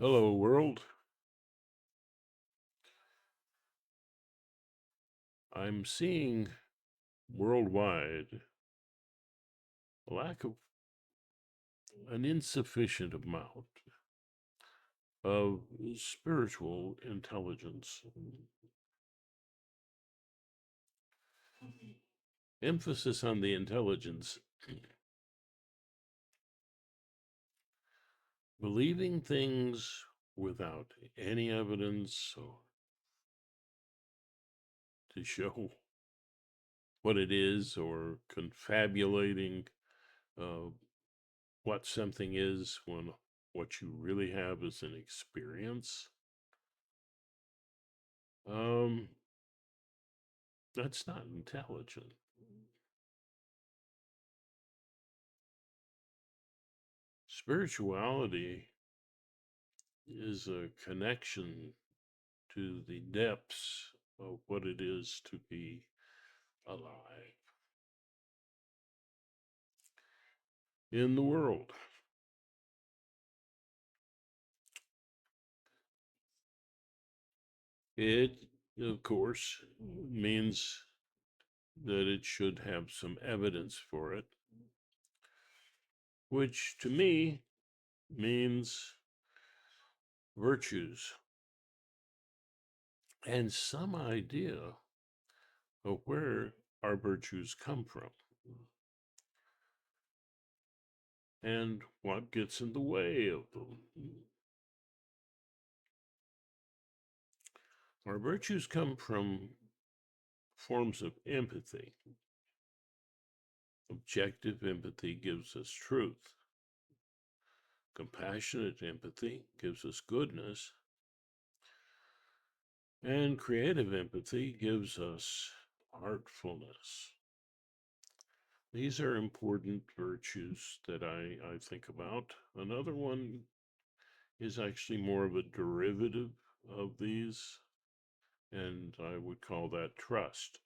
Hello, world. I'm seeing worldwide a lack of an insufficient amount of spiritual intelligence. Emphasis on the intelligence. Believing things without any evidence or to show what it is, or confabulating uh, what something is when what you really have is an experience. Um, that's not intelligent. Spirituality is a connection to the depths of what it is to be alive in the world. It, of course, means that it should have some evidence for it, which to me means virtues and some idea of where our virtues come from and what gets in the way of them. Our virtues come from forms of empathy. Objective empathy gives us truth. Compassionate empathy gives us goodness. And creative empathy gives us artfulness. These are important virtues that I think about. Another one is actually more of a derivative of these, and I would call that trust.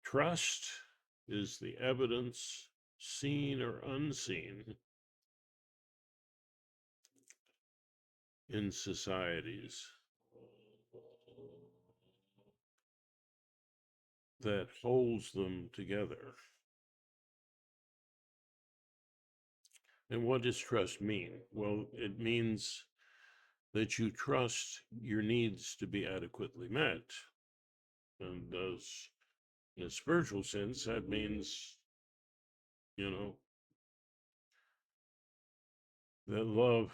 Trust is the evidence, seen or unseen, in societies that holds them together. And what does trust mean? Well, it means that you trust your needs to be adequately met. And as in a spiritual sense, that means, you know, that love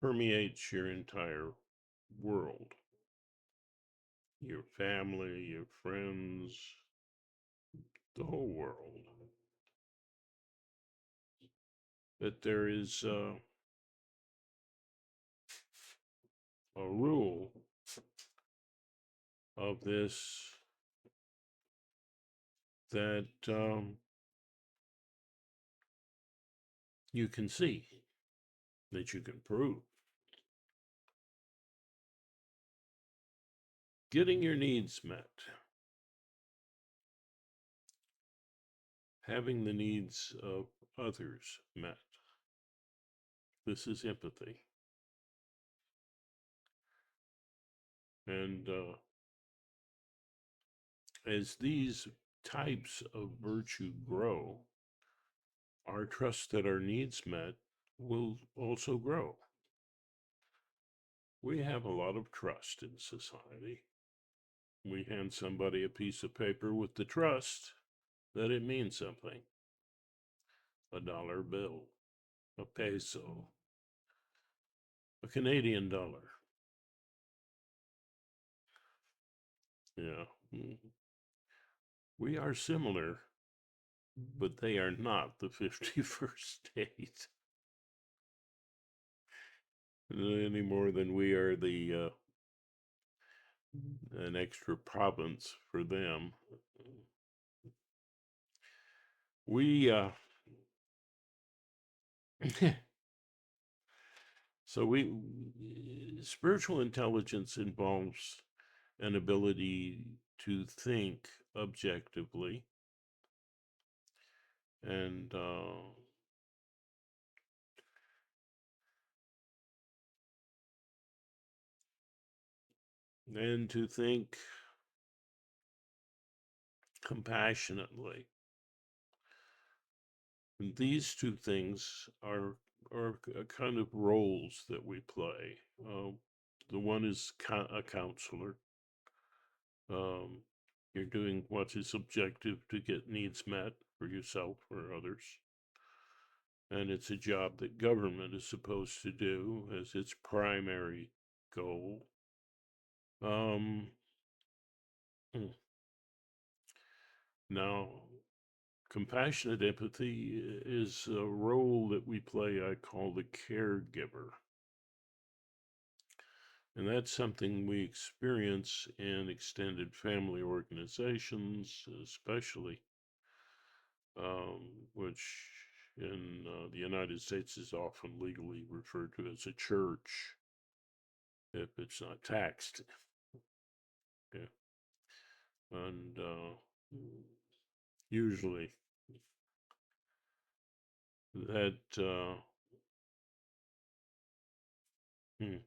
permeates your entire world, your family, your friends, the whole world. That there is a rule of this that you can see, that you can prove. Getting your needs met, having the needs of others met. This is empathy. And as these types of virtue grow, our trust that our needs met will also grow. We have a lot of trust in society. We hand somebody a piece of paper with the trust that it means something. A dollar bill, a peso, a Canadian dollar. Yeah. We are similar, but they are not the 51st state any more than we are the an extra province for them. We so we spiritual intelligence involves an ability to think objectively and and to think compassionately. And these two things are kind of roles that we play. The one is a counselor. Um, you're doing what is objective to get needs met for yourself or others. And it's a job that government is supposed to do as its primary goal. Um, hmm. Now, compassionate empathy is a role that we play, I call the caregiver. And that's something we experience in extended family organizations, especially, which in the United States is often legally referred to as a church if it's not taxed. Yeah. And usually that, hmm,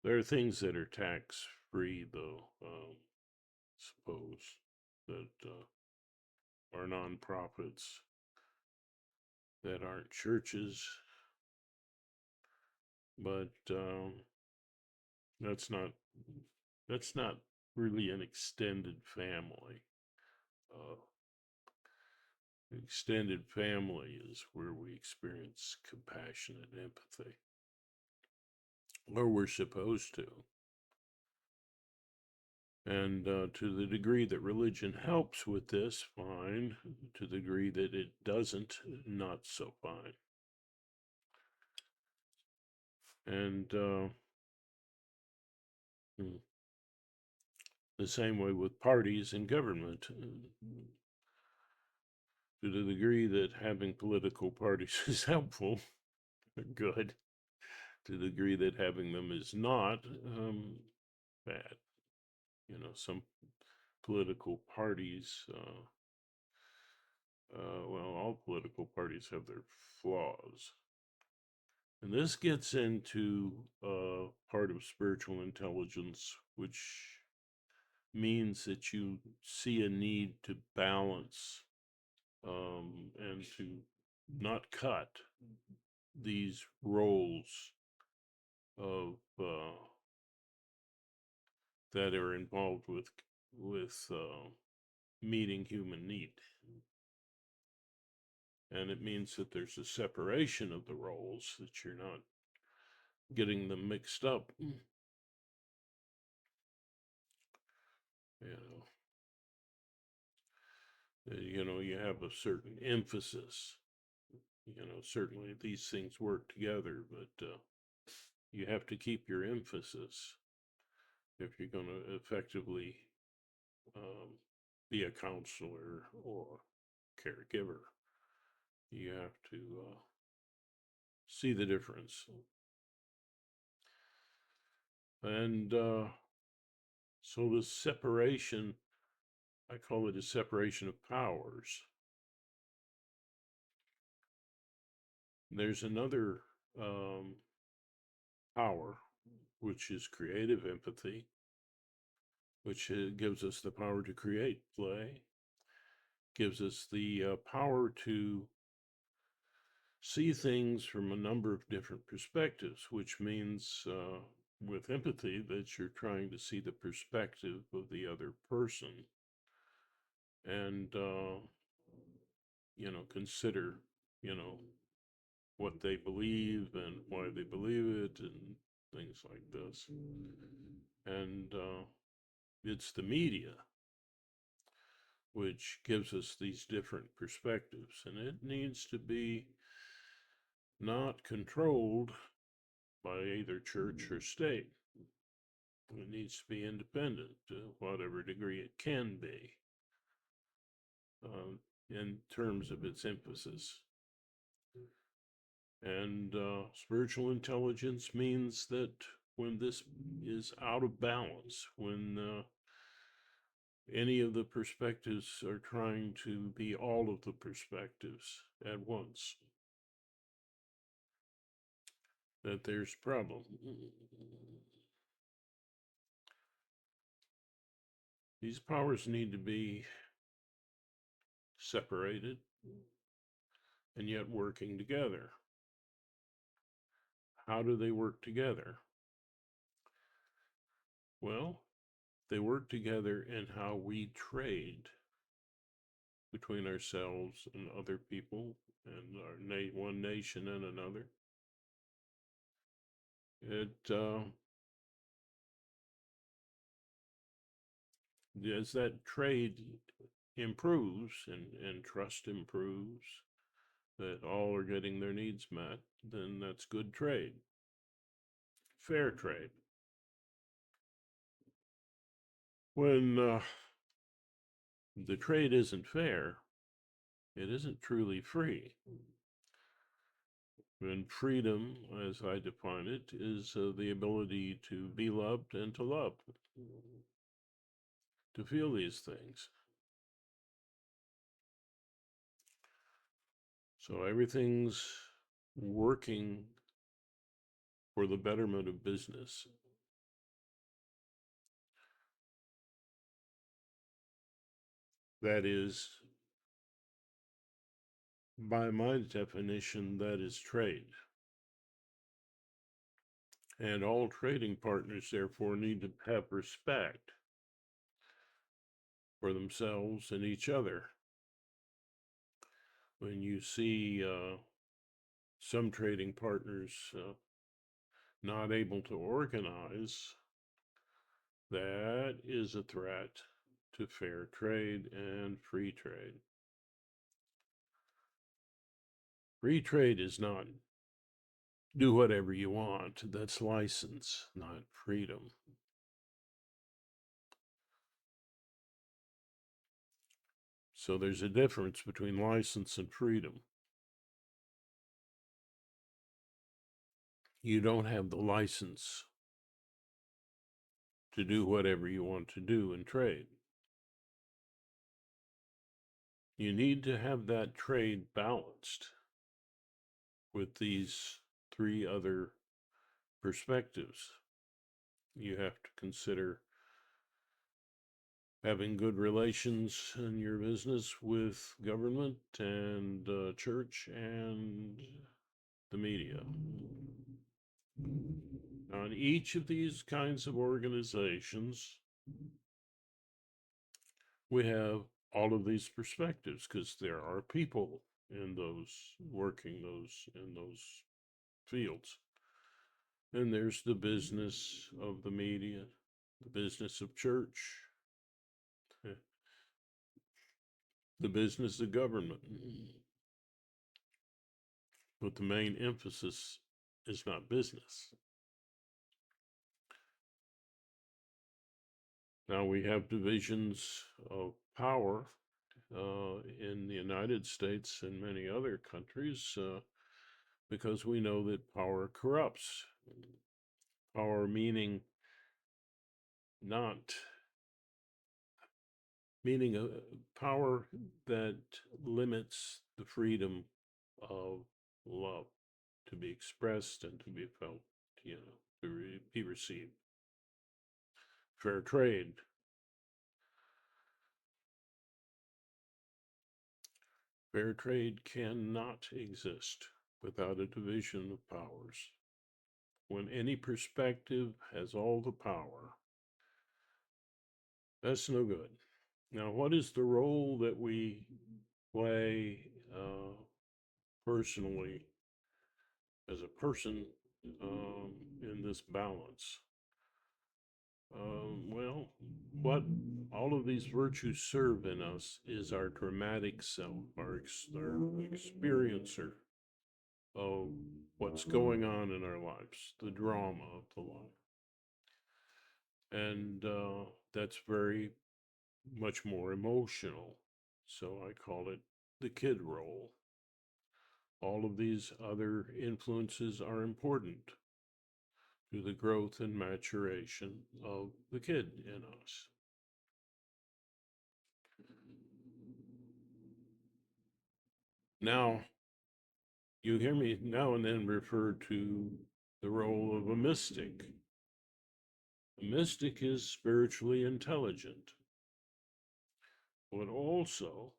there are things that are tax free, though, suppose, that are nonprofits that aren't churches, but that's not that's not really an extended family. Uh, extended family is where we experience compassionate empathy, or we're supposed to. And to the degree that religion helps with this, fine. To the degree that it doesn't, not so fine. And the same way with parties and government. To the degree that having political parties is helpful, good. To the degree that having them is not, bad. Some political parties, well, all political parties have their flaws. And this gets into part of spiritual intelligence, which means that you see a need to balance and to not cut these roles of that are involved with meeting human need. And it means that there's a separation of the roles, that you're not getting them mixed up. You you have a certain emphasis. Certainly these things work together, but you have to keep your emphasis if you're going to effectively um, be a counselor or caregiver. You have to see the difference. And so the separation, I call it a separation of powers. There's another power, which is creative empathy, which gives us the power to create play, gives us the power to see things from a number of different perspectives, which means with empathy that you're trying to see the perspective of the other person and, consider, you know, what they believe and why they believe it and things like this. And it's the media which gives us these different perspectives, and it needs to be not controlled by either church or state. It needs to be independent to whatever degree it can be in terms of its emphasis. And spiritual intelligence means that when this is out of balance, when any of the perspectives are trying to be all of the perspectives at once, that there's a problem. These powers need to be separated and yet working together. How do they work together? Well, they work together in how we trade between ourselves and other people and one nation and another. It as that trade improves and trust improves, that all are getting their needs met, then that's good trade, fair trade. When the trade isn't fair, it isn't truly free. And freedom, as I define it, is the ability to be loved and to love, to feel these things. So everything's working for the betterment of business. That is, by my definition, that is trade. And all trading partners, therefore, need to have respect for themselves and each other. When you see some trading partners not able to organize, that is a threat to fair trade and free trade. Free trade is not do whatever you want. That's license, not freedom. So there's a difference between license and freedom. You don't have the license to do whatever you want to do in trade. You need to have that trade balanced with these three other perspectives. You have to consider having good relations in your business with government and church and the media. On each of these kinds of organizations, we have all of these perspectives because there are people in those working those in those fields. And there's the business of the media, the business of church, the business of government. But the main emphasis is not business. Now we have divisions of power in the United States and many other countries because we know that power corrupts. Power meaning not meaning a power that limits the freedom of love to be expressed and to be felt, to be received. Fair trade. Fair trade cannot exist without a division of powers. When any perspective has all the power, that's no good. Now, what is the role that we play personally as a person in this balance? Well, what all of these virtues serve in us is our dramatic self, our experiencer of what's going on in our lives, the drama of the life. And that's very much more emotional. So I call it the kid role. All of these other influences are important to the growth and maturation of the kid in us. Now, you hear me now and then refer to the role of a mystic. A mystic is spiritually intelligent. but also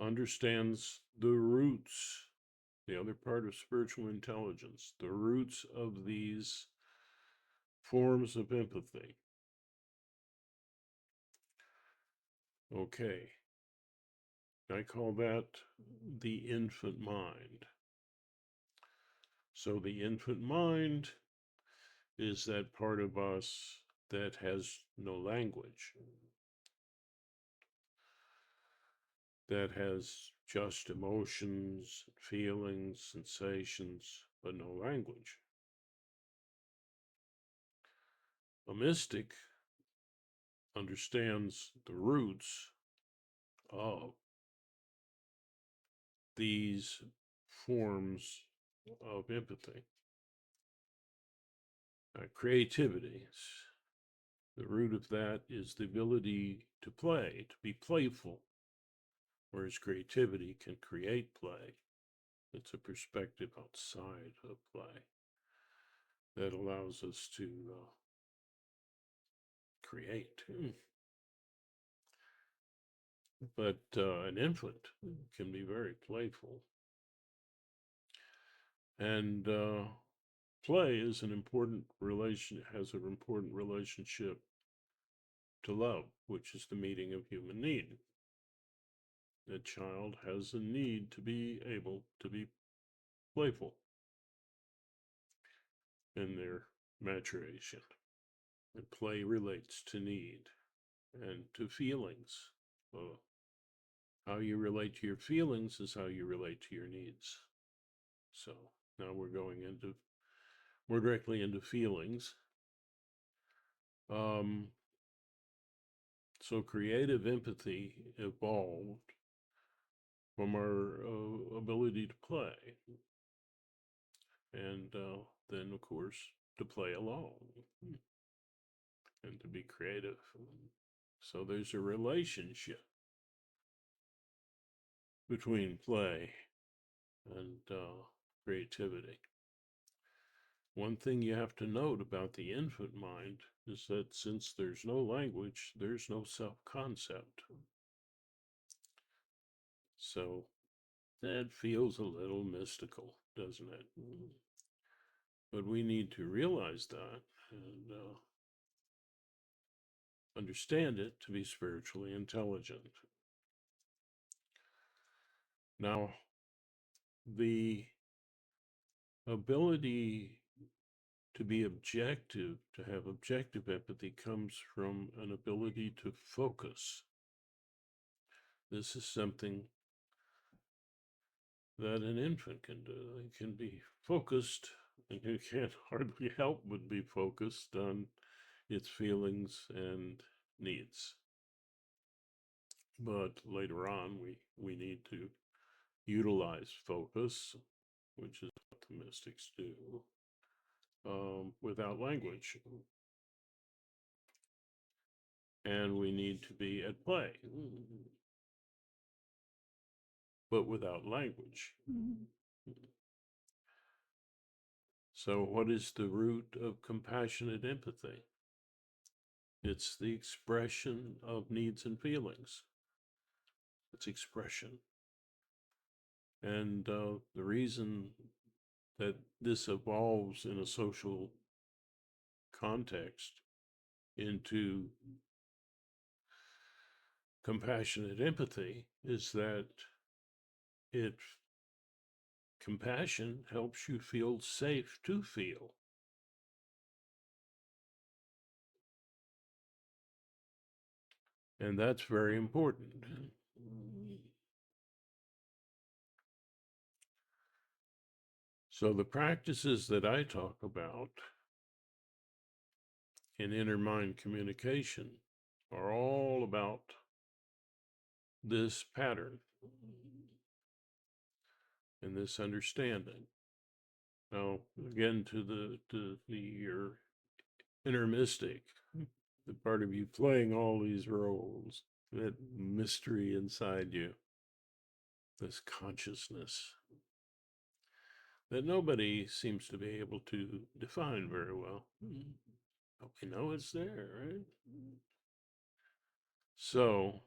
understands the roots, the other part of spiritual intelligence, the roots of these forms of empathy. Okay, I call that the infant mind. So the infant mind is that part of us that has no language, that has just emotions, feelings, sensations, but no language. A mystic understands the roots of these forms of empathy. Creativity, the root of that is the ability to play, to be playful, whereas creativity can create play. It's a perspective outside of play that allows us to create. But an infant can be very playful. And play is an important has an important relationship to love, which is the meeting of human need. A child has a need to be able to be playful in their maturation. And play relates to need and to feelings. How you relate to your feelings is how you relate to your needs. So now we're going into more directly into feelings. So creative empathy evolved from our ability to play, and then of course to play along and to be creative. So there's a relationship between play and creativity. One thing you have to note about the infant mind is that since there's no language, there's no self-concept. So that feels a little mystical, doesn't it? But we need to realize that and understand it to be spiritually intelligent. Now, the ability to be objective, to have objective empathy, comes from an ability to focus. This is something that an infant can do. It can be focused, and you can't hardly help but be focused on its feelings and needs. But later on, we need to utilize focus, which is what the mystics do, without language. And we need to be at play, but without language. So, what is the root of compassionate empathy? It's the expression of needs and feelings. It's expression. And the reason that this evolves in a social context into compassionate empathy is that it compassion helps you feel safe to feel. And that's very important. So the practices that I talk about in inner mind communication are all about this pattern and this understanding. Now, again, to your inner mystic, the part of you playing all these roles, that mystery inside you, this consciousness that nobody seems to be able to define very well. But we know it's there, right? So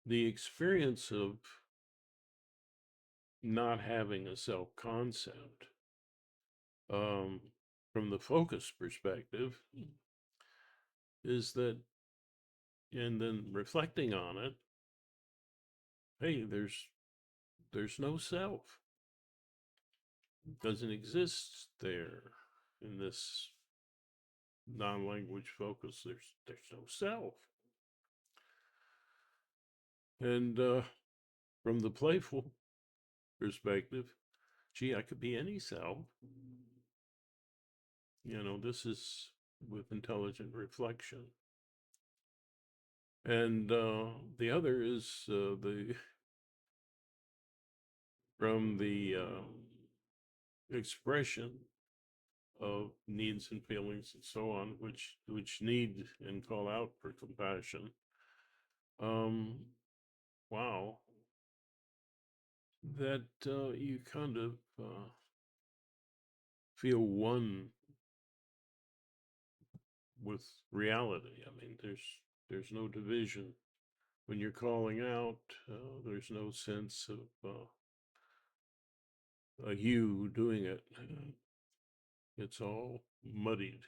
the experience of not having a self concept, um, from the focus perspective, is that, and then reflecting on it, hey, there's no self. It doesn't exist there in this non-language focus. There's no self. And from the playful perspective, gee, I could be any self. This is with intelligent reflection. And the other is the from the expression of needs and feelings and so on, which need and call out for compassion. Um, wow, that you kind of feel one with reality. I mean, there's no division when you're calling out. There's no sense of a you doing it. It's all muddied.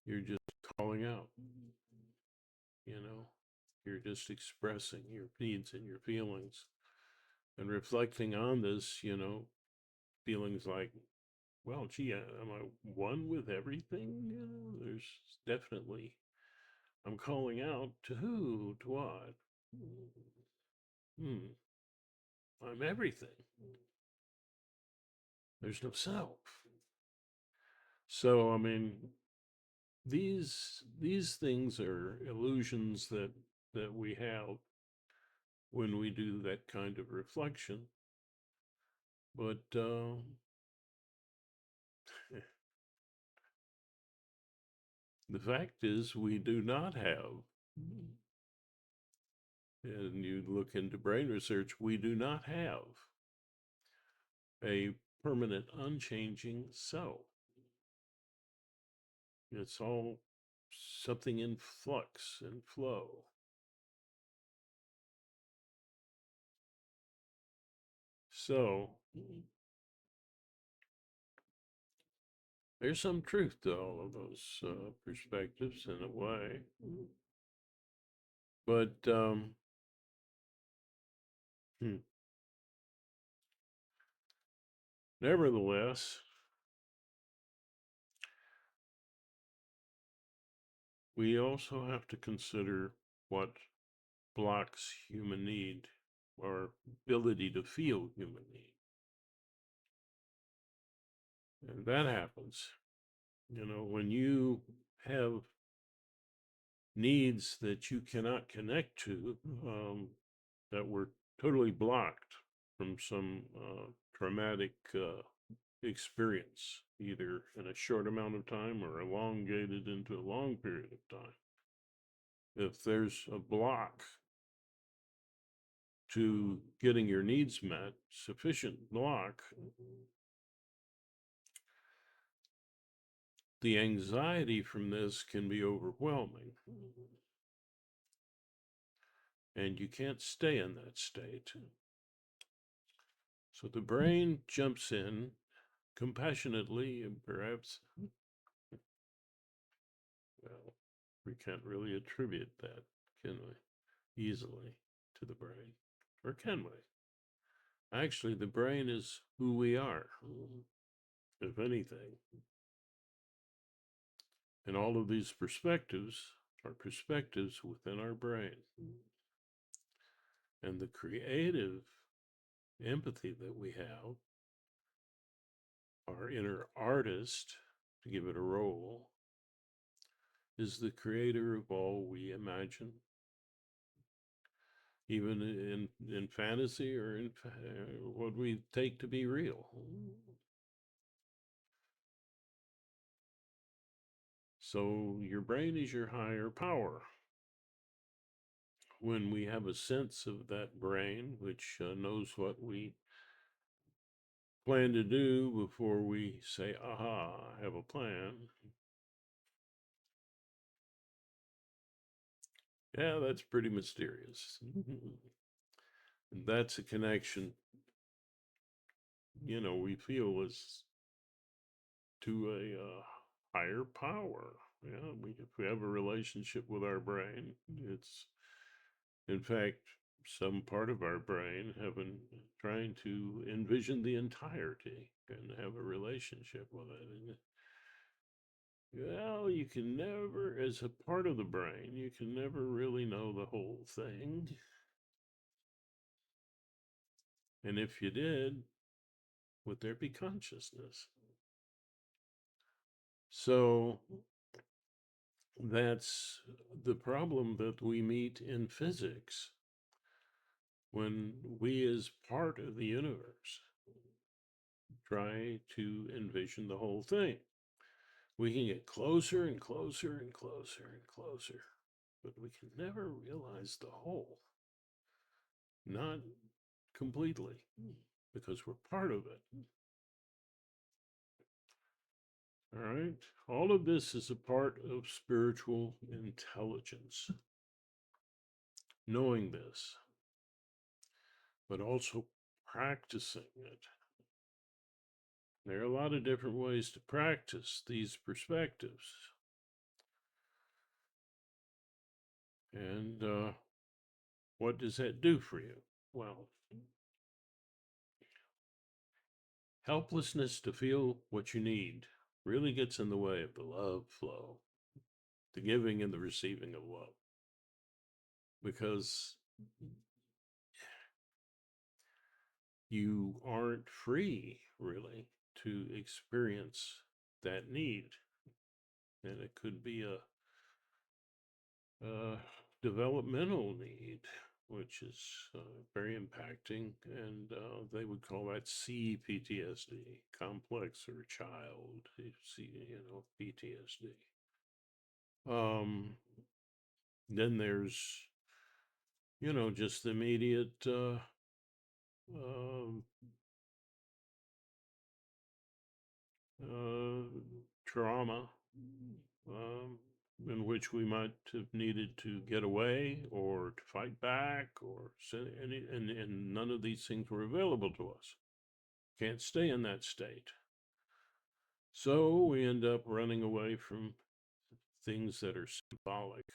You're just calling out. You know, you're just expressing your needs and your feelings and reflecting on this. Feelings like, well, gee, am I one with everything? There's definitely, I'm calling out to who, to what? Hmm, I'm everything. There's no self. So, I mean, these things are illusions that we have when we do that kind of reflection. But the fact is, we do not have, and you look into brain research, we do not have a permanent, unchanging self. It's all something in flux and flow. So there's some truth to all of those perspectives in a way. But hmm, nevertheless, we also have to consider what blocks human need or ability to feel human need. And that happens, when you have needs that you cannot connect to, that were totally blocked from some traumatic experience, either in a short amount of time or elongated into a long period of time. If there's a block to getting your needs met, sufficient block, the anxiety from this can be overwhelming. And you can't stay in that state. So the brain jumps in compassionately and perhaps, well, we can't really attribute that, can we? Easily to the brain. Or can we? Actually, the brain is who we are, if anything. And all of these perspectives are perspectives within our brain. And the creative empathy that we have, our inner artist, to give it a role, is the creator of all we imagine, even in fantasy or in what we take to be real. So your brain is your higher power. When we have a sense of that brain, which knows what we plan to do before we say, aha, I have a plan, Yeah, that's pretty mysterious. And that's a connection, we feel is to a higher power. Yeah, if we have a relationship with our brain, it's in fact some part of our brain having trying to envision the entirety and have a relationship with it. And well, you can never, as a part of the brain, you can never really know the whole thing. And if you did, would there be consciousness? So that's the problem that we meet in physics when we, as part of the universe, try to envision the whole thing. We can get closer and closer and closer and closer, but we can never realize the whole. Not completely, because we're part of it. All right. All of this is a part of spiritual intelligence. Knowing this, but also practicing it. There are a lot of different ways to practice these perspectives. And what does that do for you? Well, helplessness to feel what you need really gets in the way of the love flow, the giving and the receiving of love. Because you aren't free, really, to experience that need. And it could be a developmental need, which is very impacting. And they would call that CPTSD, complex or child, PTSD. Then there's, just the immediate um, trauma, um, in which we might have needed to get away or to fight back or and none of these things were available to us. Can't stay in that state. So we end up running away from things that are symbolic,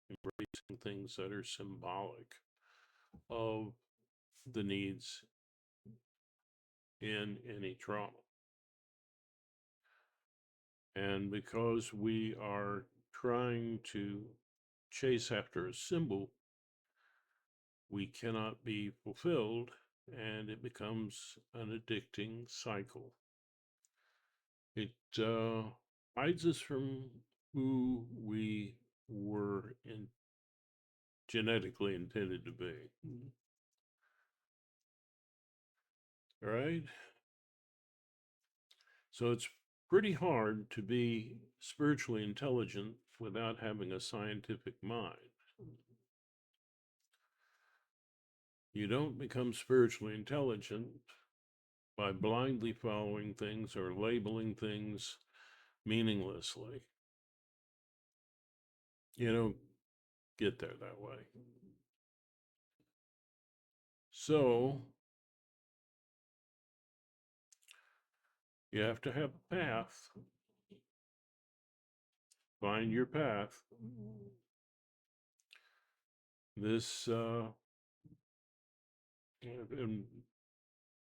embracing things that are symbolic of the needs in any trauma. And because we are trying to chase after a symbol, we cannot be fulfilled, and it becomes an addicting cycle. It hides us from who we were genetically intended to be. All right? So it's pretty hard to be spiritually intelligent without having a scientific mind. You don't become spiritually intelligent by blindly following things or labeling things meaninglessly. You don't get there that way. So you have to have a path. Find your path. This, and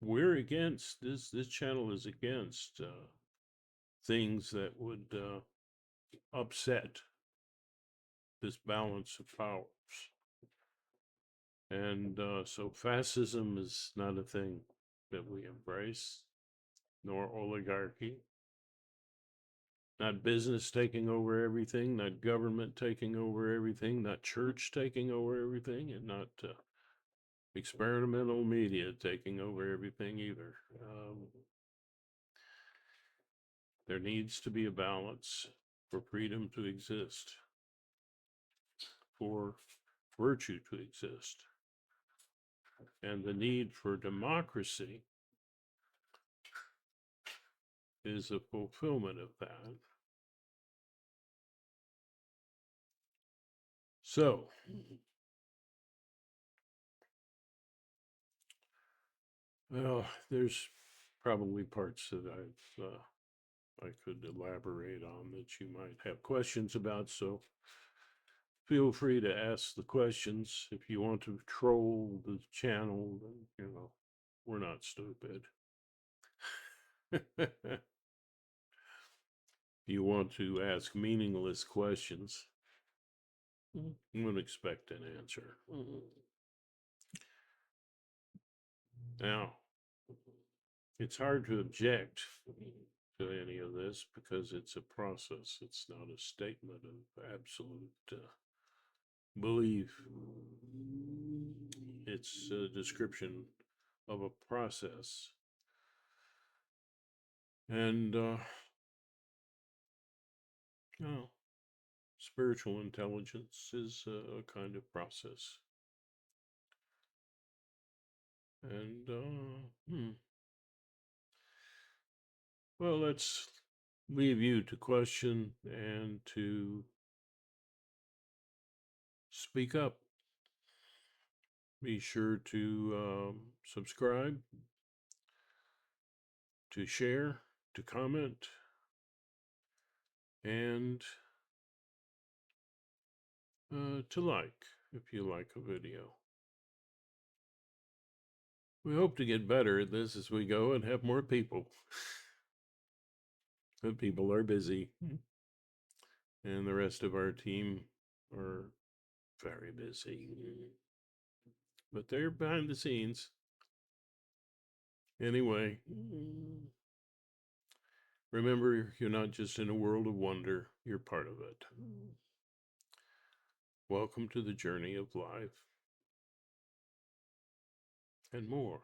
we're against this. This channel is against things that would upset this balance of powers. And so fascism is not a thing that we embrace, nor oligarchy. Not business taking over everything, not government taking over everything, not church taking over everything, and not experimental media taking over everything either. There needs to be a balance for freedom to exist, for virtue to exist. And the need for democracy is a fulfillment of that. So, well, there's probably parts that I could elaborate on that you might have questions about. So feel free to ask the questions. If you want to troll the channel, then, we're not stupid. If you want to ask meaningless questions, you wouldn't expect an answer. Now, it's hard to object to any of this because it's a process. It's not a statement of absolute belief. It's a description of a process. And, well, spiritual intelligence is a kind of process. And, well, let's leave you to question and to speak up. Be sure to subscribe, to share, to comment, and to like if you like a video. We hope to get better at this as we go and have more people. But people are busy, and the rest of our team are very busy. But they're behind the scenes. Anyway, remember, you're not just in a world of wonder, you're part of it. Welcome to the journey of life and more.